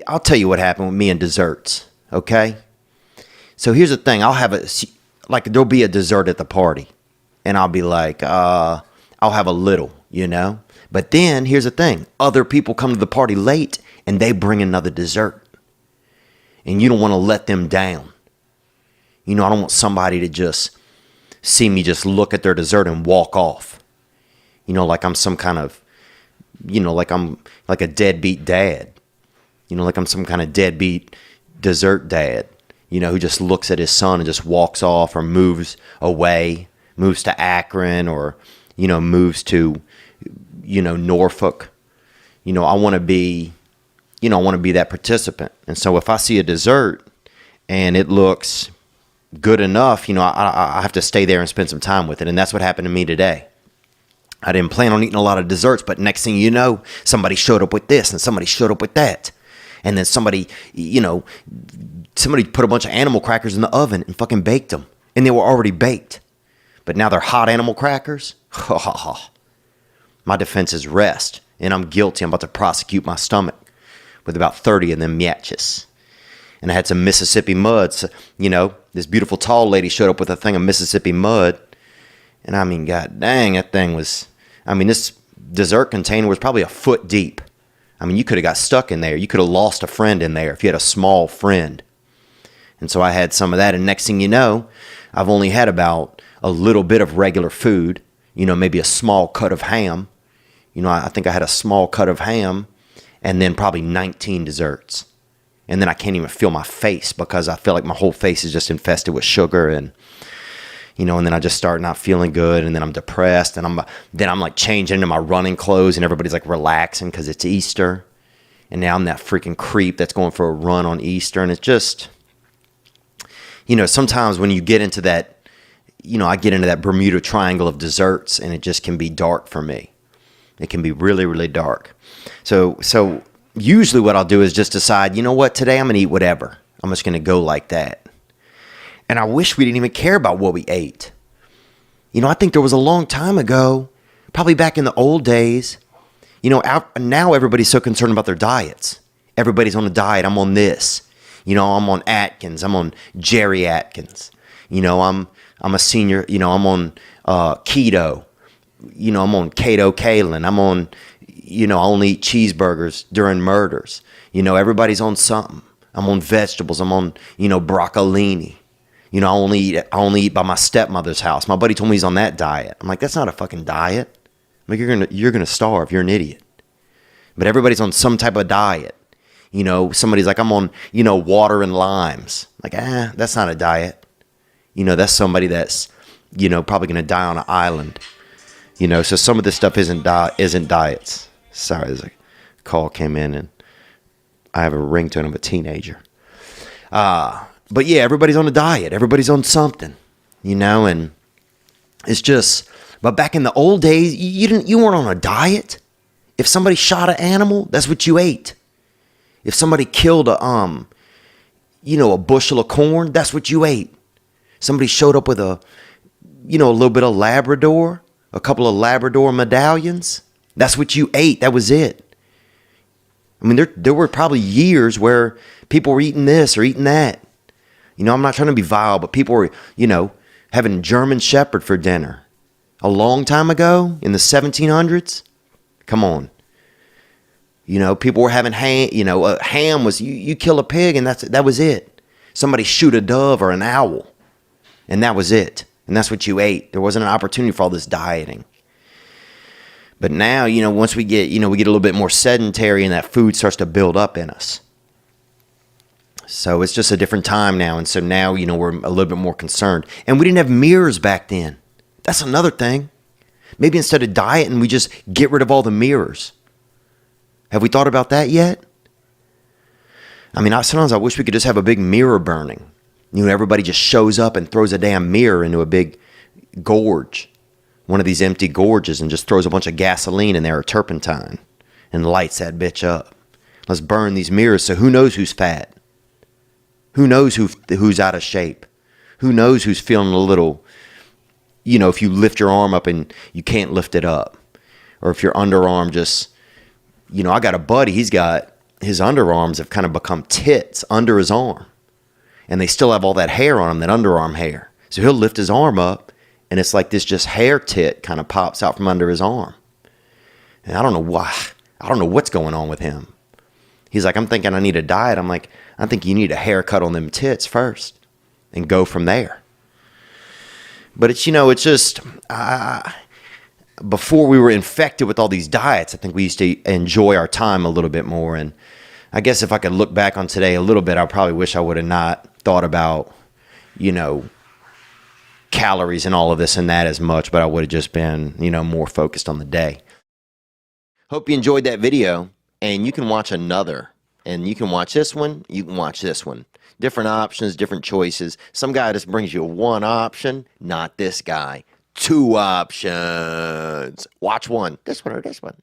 I'll tell you what happened with me and desserts, okay? So here's the thing. There'll be a dessert at the party, and I'll be like, I'll have a little, you know? But then here's the thing. Other people come to the party late, and they bring another dessert. And you don't want to let them down. You know, I don't want somebody to just see me just look at their dessert and walk off. You know, like I'm some kind of, like I'm like a deadbeat dad. You know, like I'm some kind of deadbeat dessert dad, who just looks at his son and just walks off or moves away, moves to Akron or, moves to, Norfolk. I want to be, that participant. And so if I see a dessert and it looks good enough, I have to stay there and spend some time with it. And that's what happened to me today. I didn't plan on eating a lot of desserts, but next thing you know, somebody showed up with this and somebody showed up with that. And then somebody put a bunch of animal crackers in the oven and fucking baked them. And they were already baked. But now they're hot animal crackers. My defense is rest. And I'm guilty. I'm about to prosecute my stomach with about 30 of them matches. And I had some Mississippi mud. So, this beautiful tall lady showed up with a thing of Mississippi mud. And I mean, god dang, that thing was... this dessert container was probably a foot deep. You could have got stuck in there. You could have lost a friend in there if you had a small friend. And so I had some of that. And next thing you know, I've only had about a little bit of regular food. Maybe a small cut of ham. I think I had a small cut of ham and then probably 19 desserts. And then I can't even feel my face because I feel like my whole face is just infested with sugar and then I just start not feeling good, and then I'm depressed, and I'm like changing into my running clothes, and everybody's like relaxing because it's Easter, and now I'm that freaking creep that's going for a run on Easter, and it's just, sometimes when you get into that, I get into that Bermuda Triangle of desserts, and it just can be dark for me. It can be really, really dark. So usually what I'll do is just decide, today I'm going to eat whatever. I'm just going to go like that. And I wish we didn't even care about what we ate. I think there was a long time ago, probably back in the old days, now everybody's so concerned about their diets. Everybody's on a diet. I'm on this. I'm on Atkins. I'm on Jerry Atkins. I'm a senior. I'm on keto. I'm on Keto Kalen. I'm on, I only eat cheeseburgers during murders. Everybody's on something. I'm on vegetables. I'm on, broccolini. I only eat by my stepmother's house. My buddy told me he's on that diet. I'm like, that's not a fucking diet. I'm like, you're gonna starve. You're an idiot. But everybody's on some type of diet. Somebody's like, I'm on, water and limes. Like, that's not a diet. That's somebody that's, probably gonna die on an island. So some of this stuff isn't diets. Sorry, there's a call came in and I have a ringtone of a teenager. But yeah, everybody's on a diet. Everybody's on something, and it's just, but back in the old days, you weren't on a diet. If somebody shot an animal, that's what you ate. If somebody killed a bushel of corn, that's what you ate. Somebody showed up with a little bit of Labrador, a couple of Labrador medallions, that's what you ate. That was it. There were probably years where people were eating this or eating that. I'm not trying to be vile, but people were, having German Shepherd for dinner. A long time ago, in the 1700s, come on. People were having ham, ham was, you kill a pig and that was it. Somebody shoot a dove or an owl, and that was it. And that's what you ate. There wasn't an opportunity for all this dieting. But now, once we get a little bit more sedentary and that food starts to build up in us. So it's just a different time now. And so now, we're a little bit more concerned. And we didn't have mirrors back then. That's another thing. Maybe instead of dieting, we just get rid of all the mirrors. Have we thought about that yet? Sometimes I wish we could just have a big mirror burning. Everybody just shows up and throws a damn mirror into a big gorge. One of these empty gorges and just throws a bunch of gasoline in there or turpentine and lights that bitch up. Let's burn these mirrors so who knows who's fat. Who knows who's out of shape? Who knows who's feeling a little, if you lift your arm up and you can't lift it up. Or if your underarm just, I got a buddy, he's got his underarms have kind of become tits under his arm. And they still have all that hair on him, that underarm hair. So he'll lift his arm up, and it's like this just hair tit kind of pops out from under his arm. And I don't know why. I don't know what's going on with him. He's like, I'm thinking I need a diet. I'm like, I think you need a haircut on them tits first and go from there. But it's, it's just, before we were infected with all these diets, I think we used to enjoy our time a little bit more. And I guess if I could look back on today a little bit, I probably wish I would have not thought about, calories and all of this and that as much, but I would have just been, more focused on the day. Hope you enjoyed that video, and you can watch another, and you can watch this one, you can watch this one. Different options, different choices. Some guy just brings you one option, not this guy. Two options. Watch one, this one or this one.